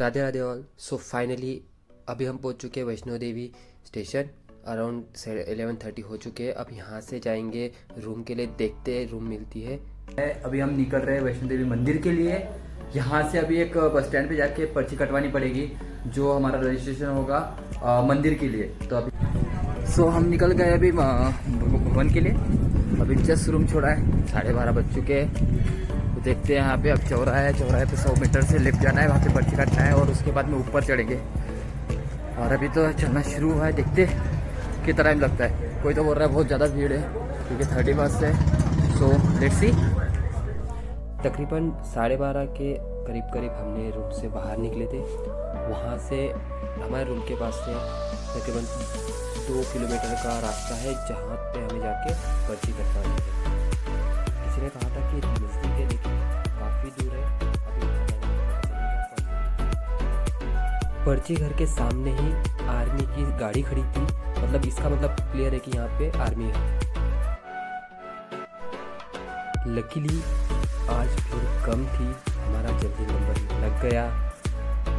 Radhe Radhe all. So finally अभी हम पहुंच चुके हैं वैष्णो देवी स्टेशन। अराउंड 11:30 हो चुके हैं। अब यहाँ से जाएंगे रूम के लिए, देखते हैं रूम मिलती है। अभी हम निकल रहे हैं वैष्णो देवी मंदिर के लिए। यहाँ से अभी एक बस स्टैंड पे जाके पर्ची कटवानी पड़ेगी, जो हमारा रजिस्ट्रेशन होगा मंदिर के लिए। तो अभी हम निकल गए अभी भवन के लिए। अभी जस्ट रूम छोड़ा है, 12:30 बज चुके हैं। तो देखते हैं यहाँ पे। अब चौराहा है पे 100 मीटर से लेफ्ट जाना है, वहाँ पे पर्ची कटना है और उसके बाद में ऊपर चढ़ेंगे। और अभी तो चलना शुरू हुआ है, देखते कितना टाइम लगता है। कोई तो बोल रहा है बहुत ज़्यादा भीड़ है क्योंकि 30 बस है। So let's see. तकरीबन 12:30 के करीब हमने रूम से बाहर निकले थे। वहाँ से हमारे रूम के पास से तकरीबन 2 किलोमीटर का रास्ता है, जहाँ पे हमें जाके पर्ची कटवानी है। किसी ने कहा था कि नज़दीक है, लेकिन काफ़ी दूर है। अभी पर्ची घर के सामने ही आर्मी की गाड़ी खड़ी थी, मतलब इसका मतलब क्लियर है कि यहाँ पे आर्मी है। लकीली आज भीड़ कम थी, हमारा जल्दी नंबर लग गया।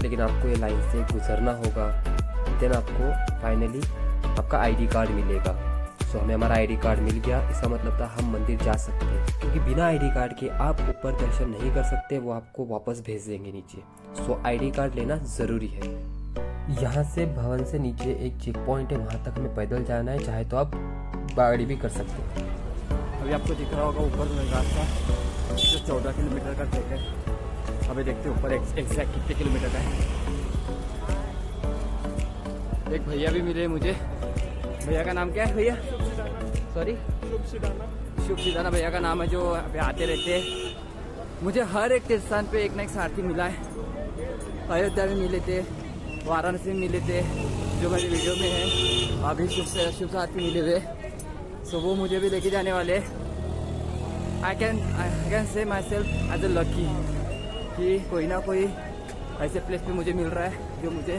लेकिन आपको ये लाइन से गुजरना होगा, देन आपको फाइनली आपका आईडी कार्ड मिलेगा। सो हमें हमारा आईडी कार्ड मिल गया। इसका मतलब था हम मंदिर जा सकते हैं, क्योंकि बिना आईडी कार्ड के आप ऊपर दर्शन नहीं कर सकते, वो आपको वापस भेज देंगे नीचे। सो आईडी कार्ड लेना ज़रूरी है। यहाँ से भवन से नीचे एक चेक पॉइंट है, वहाँ तक हमें पैदल जाना है, चाहे तो आप गाड़ी भी कर सकते हैं। अभी आपको दिख रहा होगा ऊपर रास्ता, जो 14 किलोमीटर का ट्रैक है। अभी देखते हैं ऊपर एग्जैक्ट कितने किलोमीटर का है। एक भैया भी मिले मुझे। भैया का नाम क्या है भैया? सॉरी, शुभ सिदाना भैया का नाम है, जो अभी आते रहते हैं। मुझे हर एक तीर्थ स्थान पे एक ना एक सारथी मिला है। अयोध्या में मिले थे, वाराणसी में मिले थे, जो मेरी वीडियो में है। अभी शुभ सारथी मिले हुए। सो वो मुझे भी लेके जाने वाले। I can say my self as a lucky कि कोई ना कोई ऐसे प्लेस पे मुझे मिल रहा है जो मुझे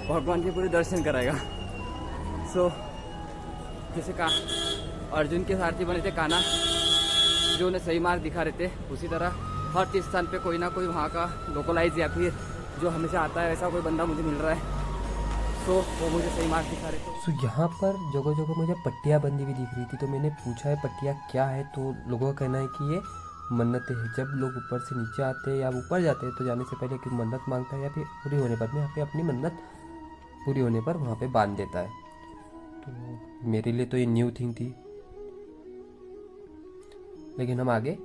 भगवान के पूरे दर्शन कराएगा। सो जैसे अर्जुन के सारथी बने थे कान्हा, जो उन्हें सही मार्ग दिखा रहे थे, उसी तरह हर तीर्थ स्थान पे कोई ना कोई वहाँ का लोकलाइज या फिर जो हमेशा आता है ऐसा कोई बंदा मुझे मिल रहा है। तो वो मुझे सही मार्ग दिखा रहे थे। सो यहाँ पर जगह जगह मुझे पट्टियाँ बंधी हुई दिख रही थी, तो मैंने पूछा है पट्टियाँ क्या है। तो लोगों का कहना है कि ये मन्नतें हैं। जब लोग ऊपर से नीचे आते हैं या ऊपर जाते हैं, तो जाने से पहले कोई मन्नत मांगता है या फिर पूरी होने पर में यहाँ पे अपनी मन्नत पूरी होने पर वहाँ पे बांध देता है। तो मेरे लिए तो ये न्यू थिंग थी, लेकिन हम आगे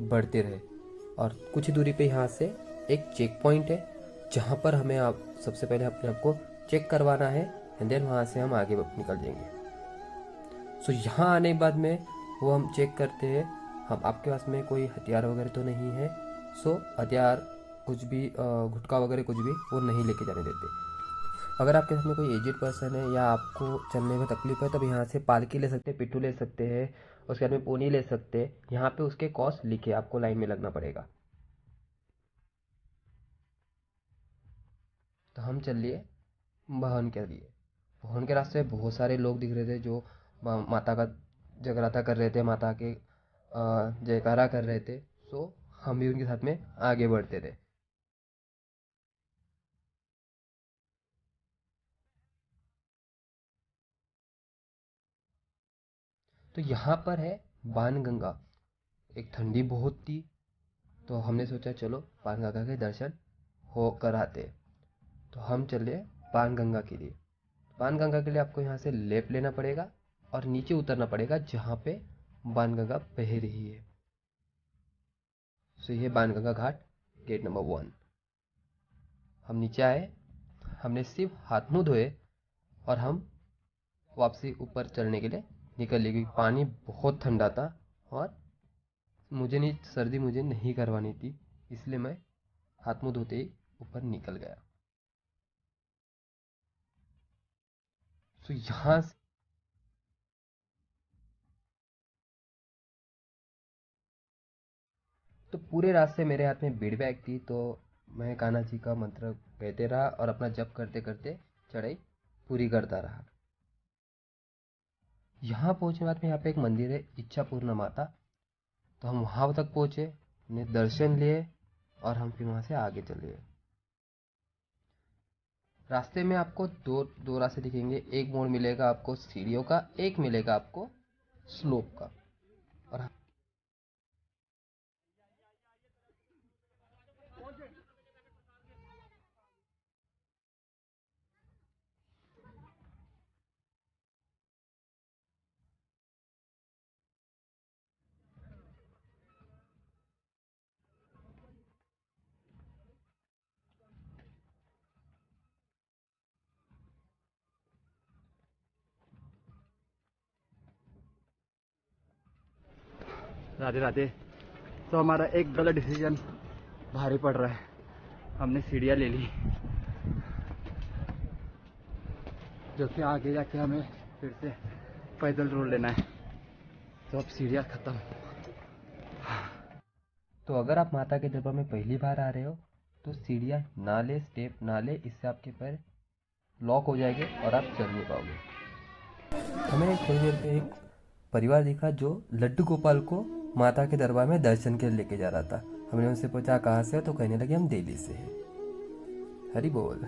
बढ़ते रहे। और कुछ ही दूरी पे यहाँ से एक चेक पॉइंट है, जहाँ पर हमें आप सबसे पहले अपने आप को चेक करवाना है, एंड देन वहाँ से हम आगे निकल जाएंगे। सो यहाँ आने के बाद में वो हम चेक करते हैं हम आपके पास में कोई हथियार वगैरह तो नहीं है। सो हथियार कुछ भी गुटखा वगैरह कुछ भी वो नहीं लेके जाने देते। अगर आपके साथ में कोई एजेड पर्सन है या आपको चलने में तकलीफ है, तब यहाँ से पालकी ले सकते हैं, पिट्ठू ले सकते हैं, उसके बाद में पोनी ले सकते हैं। यहाँ पे उसके कॉस्ट लिखे, आपको लाइन में लगना पड़ेगा। तो हम चलिए भवन के लिए। भवन के रास्ते में बहुत सारे लोग दिख रहे थे, जो माता का जगराता कर रहे थे, माता के जयकारा कर रहे थे। सो हम भी उनके साथ में आगे बढ़ते थे। तो यहाँ पर है बाणगंगा। एक ठंडी बहुत थी, तो हमने सोचा चलो बाणगंगा के दर्शन हो कर आते। तो हम चले बाणगंगा के लिए। बाणगंगा के लिए आपको यहाँ से लेफ्ट लेना पड़ेगा और नीचे उतरना पड़ेगा, जहाँ पे बाणगंगा बह रही है। सो ये बाणगंगा घाट, गेट नंबर 1। हम नीचे आए, हमने सिर्फ हाथ मुंह धोए और हम वापसी ऊपर चढ़ने के लिए निकल लिए, क्योंकि पानी बहुत ठंडा था और सर्दी मुझे नहीं करवानी थी, इसलिए मैं हाथ मुंह धोते ही ऊपर निकल गया। तो यहाँ से तो पूरे रास्ते मेरे हाथ में बीड़ बैग थी, तो मैं कान्हा जी का मंत्र कहते रहा और अपना जप करते करते चढ़ाई पूरी करता रहा। यहाँ पहुँचने बाद में यहाँ पे एक मंदिर है, इच्छापूर्ण माता। तो हम वहाँ तक पहुँचे, हमने दर्शन लिए और हम फिर वहाँ से आगे चले गए। रास्ते में आपको दो रास्ते दिखेंगे। एक मोड़ मिलेगा आपको सीढ़ियों का, एक मिलेगा आपको स्लोप का। और राधे राधे। तो हमारा एक गलत डिसीजन भारी पड़ रहा है, हमने सीढ़ियाँ ले ली, जो कि आगे जाके हमें फिर से पैदल रोड लेना है। तो अब सीढ़ियाँ खत्म। तो अगर आप माता के दरबार में पहली बार आ रहे हो तो सीढ़ियाँ ना ले, स्टेप ना ले, इससे आपके पैर लॉक हो जाएंगे और आप चल नहीं पाओगे। हमें थोड़ी देर पे एक परिवार दिखा जो लड्डू गोपाल को माता के दरबार में दर्शन के लिए लेके जा रहा था। हमने उनसे पूछा कहाँ से हो, तो कहने लगे हम दिल्ली से हैं। हरि बोल।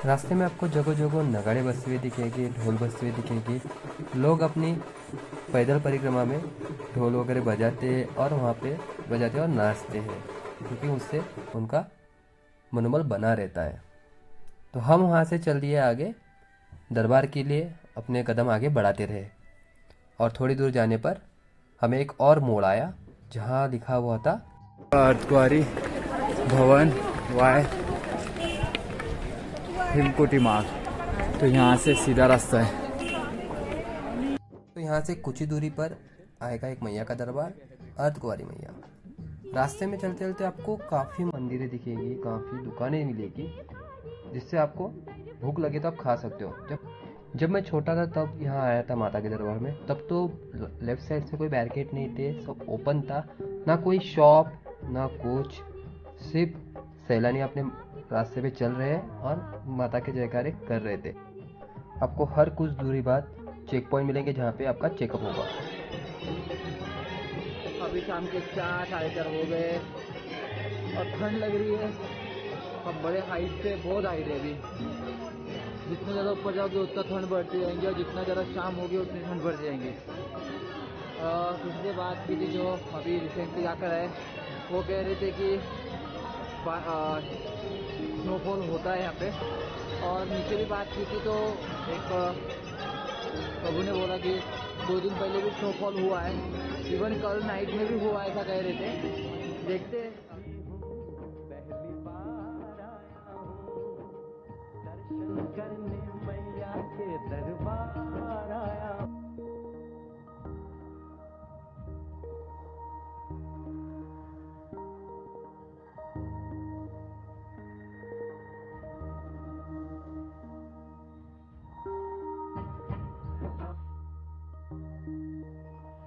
रास्ते में आपको जगह जगह नगाड़े बजते हुए दिखेंगे, ढोल बजते हुए दिखेंगे। लोग अपनी पैदल परिक्रमा में ढोल वगैरह बजाते हैं और वहाँ पे बजाते और नाचते हैं, क्योंकि उससे उनका मनोबल बना रहता है। तो हम वहाँ से चल दिए आगे दरबार के लिए, अपने कदम आगे बढ़ाते रहे। और थोड़ी दूर जाने पर हमें एक और मोड़ आया जहाँ लिखा हुआ था अर्धकुंवारी भवन वाय हिमकुटी मार्ग। तो यहाँ से सीधा रास्ता है। तो यहाँ से कुछ ही दूरी पर आएगा एक मैया का दरबार, अर्धकुंवारी मैया। रास्ते में चलते चलते आपको काफ़ी मंदिरें दिखेगी, काफ़ी दुकानें मिलेगी, जिससे आपको भूख लगे तो आप खा सकते हो। जब मैं छोटा था तब यहाँ आया था माता के दरबार में, तब तो लेफ्ट साइड से कोई बैरिकेड नहीं थे, सब ओपन था, ना कोई शॉप ना कुछ, सिर्फ सैलानी अपने रास्ते पे चल रहे हैं और माता के जयकारे कर रहे थे। आपको हर कुछ दूरी बाद चेक पॉइंट मिलेंगे जहाँ पे आपका चेकअप होगा। अभी शाम के 4-4:30 हो गए और ठंड लग रही है। अब बड़े हाइट से, बहुत हाइट है अभी। जितने ज़्यादा ऊपर जाओगे उतना ठंड बढ़ती जाएंगी और जितना ज़्यादा शाम होगी उतनी ठंड बढ़ जाएंगी। पिछले बात की थी जो अभी रिसेंटली जाकर आए, वो कह रहे थे कि स्नोफॉल होता है यहाँ पे। और नीचे भी बात की थी तो एक प्रभु ने बोला कि 2 दिन पहले भी स्नोफॉल हुआ है, इवन कल नाइट में भी हुआ, ऐसा कह रहे थे। देखते हैं।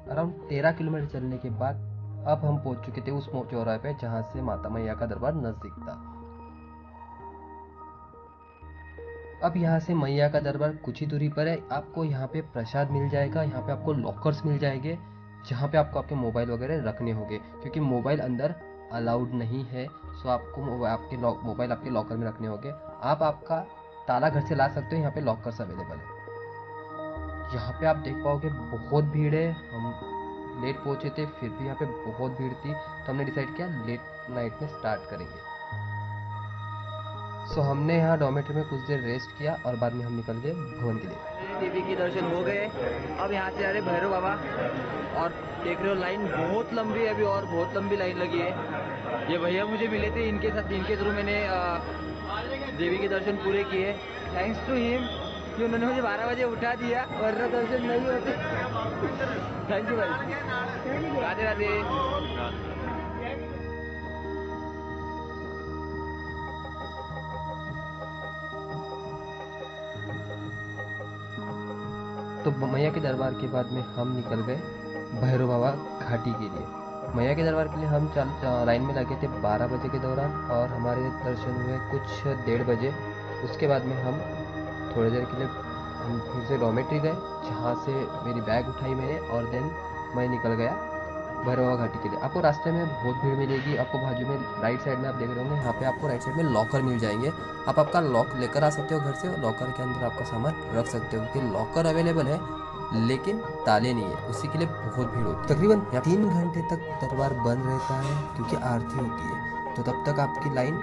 अराउंड 13 किलोमीटर चलने के बाद अब हम पहुंच चुके थे उस चौराहे पे जहां से माता मैया का दरबार नजदीक था। अब यहाँ से मैया का दरबार कुछ ही दूरी पर है। आपको यहाँ पे प्रसाद मिल जाएगा, यहाँ पे आपको लॉकर्स मिल जाएंगे जहाँ पे आपको आपके मोबाइल वगैरह रखने होंगे, क्योंकि मोबाइल अंदर अलाउड नहीं है। सो आपको आपके मोबाइल आपके लॉकर में रखने होंगे। आप आपका ताला घर से ला सकते हो, यहाँ पे लॉकर्स अवेलेबल है। यहाँ पे आप देख पाओगे बहुत भीड़ है। हम लेट पहुँचे थे फिर भी यहाँ पे बहुत भीड़ थी, तो हमने डिसाइड किया लेट नाइट में स्टार्ट करेंगे। सो हमने यहाँ डॉर्मेटरी में कुछ देर रेस्ट किया और बाद में हम निकल गए भवन के लिए। देवी के दर्शन हो गए। अब यहाँ से आ रहे भैरव बाबा और देख रहे हो लाइन बहुत लंबी है अभी, और बहुत लंबी लाइन लगी है। ये भैया मुझे मिले थे, इनके साथ इनके थ्रू मैंने देवी के दर्शन पूरे किए। थैंक्स टू हिम कि उन्होंने मुझे 12 बजे उठा दिया, वरना दर्शन नहीं होते। थैंक यू भाई। राधे राधे। तो मैया के दरबार के बाद में हम निकल गए भैरव बाबा घाटी के लिए। मैया के दरबार के लिए हम लाइन में लगे थे 12 बजे के दौरान, और हमारे दर्शन हुए कुछ 1:30 बजे। उसके बाद में हम थोड़ी देर के लिए हम फिर से डॉर्मेट्री गए, जहाँ से मेरी बैग उठाई मैंने और देन मैं निकल गया भैरव बाबा घाटी के लिए। आपको रास्ते में बहुत भीड़ मिलेगी। आपको बाजू में राइट साइड में आप देख रहे होंगे, यहाँ पे आपको राइट साइड में लॉकर मिल जाएंगे। आप आपका लॉक लेकर आ सकते हो घर से, और लॉकर के अंदर आपका सामान रख सकते हो, क्योंकि लॉकर अवेलेबल है लेकिन ताले नहीं है, उसी के लिए बहुत भीड़ होती है। तकरीबन 3 घंटे तक दरबार बंद रहता है क्योंकि आरती होती है, तो तब तक आपकी लाइन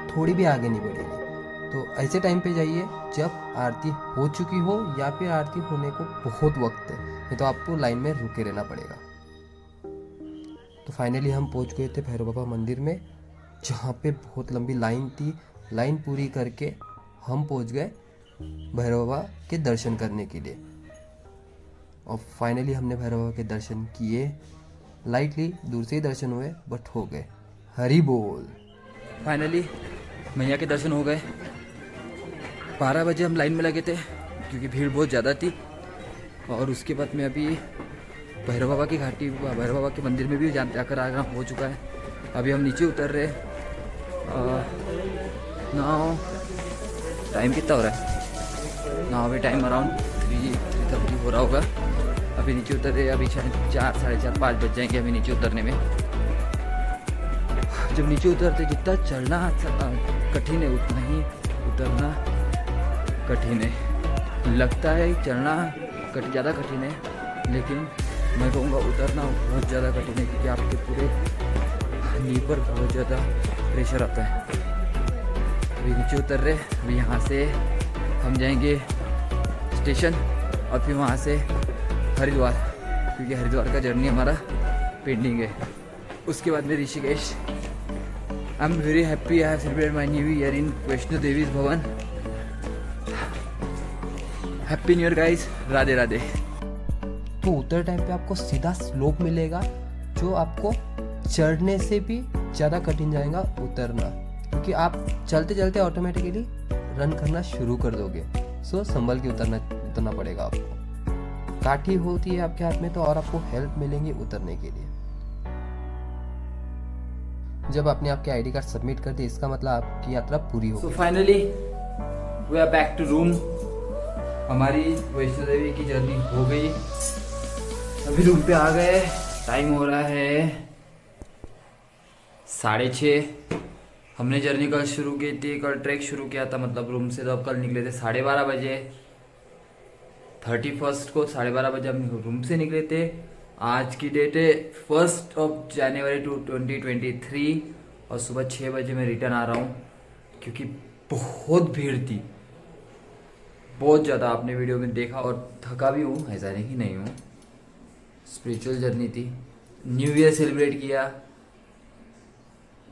थोड़ी भी आगे नहीं बढ़ेगी। तो ऐसे टाइम पे जाइए जब आरती हो चुकी हो या फिर आरती होने को बहुत वक्त है, नहीं तो आपको लाइन में रुके रहना पड़ेगा। तो फाइनली हम पहुंच गए थे भैरव बाबा मंदिर में, जहाँ पे बहुत लंबी लाइन थी। लाइन पूरी करके हम पहुंच गए भैरव बाबा के दर्शन करने के लिए। और फाइनली हमने भैरव बाबा के दर्शन किए। लाइटली दूर से ही दर्शन हुए, बट हो गए। हरि बोल। फाइनली मैया के दर्शन हो गए। 12 बजे हम लाइन में लगे थे क्योंकि भीड़ बहुत ज़्यादा थी। और उसके बाद में अभी भैरव बाबा की घाटी, भैरव बाबा के मंदिर में भी जाकर आना हो चुका है। अभी हम नीचे उतर रहे। नाउ टाइम कितना हो रहा है? नाउ अभी टाइम अराउंड 3:30 हो रहा होगा। अभी नीचे उतर रहे। अभी शायद 4, 4:30, 5 बज जाएंगे अभी नीचे उतरने में। जब नीचे उतरते जितना चढ़ना कठिन है उतना ही उतरना कठिन है। लगता है चढ़ना ज़्यादा कठिन है, लेकिन मैं कहूँगा उतरना बहुत ज़्यादा कठिन है, क्योंकि आपके पूरे नी पर बहुत ज़्यादा प्रेशर आता है। अभी नीचे उतर रहे। अभी यहाँ से हम जाएंगे स्टेशन और फिर वहाँ से हरिद्वार, क्योंकि हरिद्वार का जर्नी हमारा पेंडिंग है। उसके बाद में Rishikesh. I am very happy I have celebrated my new year in Vaishno Devi's Bhawan. Happy new year guys. Radhe Radhe. तो उतर टाइम पे आपको सीधा स्लोप मिलेगा, जो आपको चढ़ने से भी ज़्यादा कठिन जाएगा उतरना, क्योंकि आप चलते चलते ऑटोमेटिकली रन करना शुरू कर दोगे। सो संभल के उतरना पड़ेगा आपको। काठी होती है आपके हाथ में तो और आपको हेल्प मिलेंगी उतरने के लिए। जब आपने आपके आईडी कार्ड सबमिट कर दिए, इसका मतलब आपकी यात्रा पूरी हो गई। So finally we are back to room. हमारी वैष्णो देवी की जर्नी हो गई। अभी रूम पे आ गए। टाइम हो रहा है 6:30। हमने जर्नी कल शुरू की थी, कल ट्रैक शुरू किया था, मतलब रूम से तो अब कल निकले थे 12:30 बजे। 31 को 12:30 बजे हम रूम से निकले थे। आज की डेट है 1 जनवरी 2023 और सुबह 6 बजे मैं रिटर्न आ रहा हूँ, क्योंकि बहुत भीड़ थी, बहुत ज़्यादा। आपने वीडियो में देखा। और थका भी हूँ, ऐसा नहीं कि नहीं हूँ। स्पिरिचुअल जर्नी थी। न्यू ईयर सेलिब्रेट किया,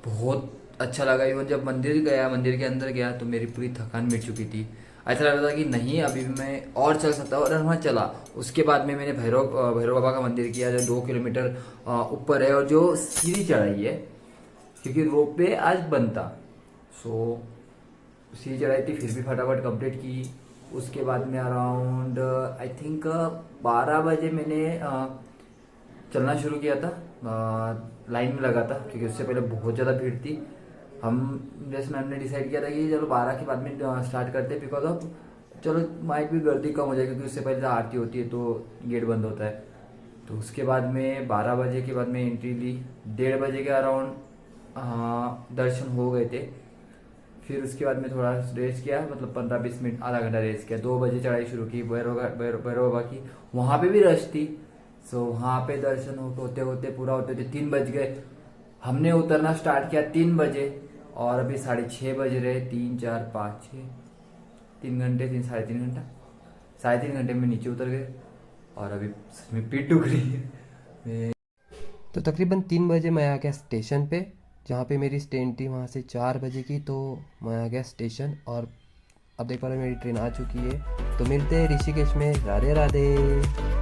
बहुत अच्छा लगा। इवन जब मंदिर के अंदर गया तो मेरी पूरी थकान मिट चुकी थी। ऐसा लग रहा था कि नहीं अभी भी मैं और चल सकता हूँ, और वहाँ चला। उसके बाद में मैंने भैरव बाबा का मंदिर किया, जो 2 किलोमीटर ऊपर है और जो सीढ़ी चढ़ाई है, क्योंकि रोप वे आज बंद था। सो सीढ़ी चढ़ाई थी, फिर भी फटाफट कंप्लीट की। उसके बाद में अराउंड आई थिंक 12 बजे मैंने चलना शुरू किया था। लाइन में लगा था, क्योंकि उससे पहले बहुत ज़्यादा भीड़ थी। हम जैसे मैम ने डिसाइड किया था कि चलो 12 के बाद में स्टार्ट करते हैं, बिकॉज ऑफ चलो माइट भी गर्दी कम हो जाए, क्योंकि उससे पहले आरती होती है तो गेट बंद होता है। तो उसके बाद में 12 बजे के बाद में एंट्री ली। 1:30 बजे के अराउंड दर्शन हो गए थे। फिर उसके बाद में थोड़ा रेस्ट किया, मतलब 15-20 मिनट, आधा घंटा रेस्ट किया। 2 बजे चढ़ाई शुरू की भैरव बाबा की। वहाँ पे भी रश थी। सो वहाँ पे दर्शन होते होते पूरा होते 3 बज गए। हमने उतरना स्टार्ट किया 3 बजे और अभी 6:30 बज रहे। 3, 4, 5, 6, 3 घंटे, 3-3.5 घंटा, 3.5 घंटे में नीचे उतर गए। और अभी सच में पीठ दुख रही है। तो तकरीबन 3 बजे मैं आ गया स्टेशन पे, जहाँ पे मेरी ट्रेन थी वहाँ से 4 बजे की। तो मैं आ गया स्टेशन और अब देख पा रहे मेरी ट्रेन आ चुकी है। तो मिलते हैं ऋषिकेश में। राधे राधे।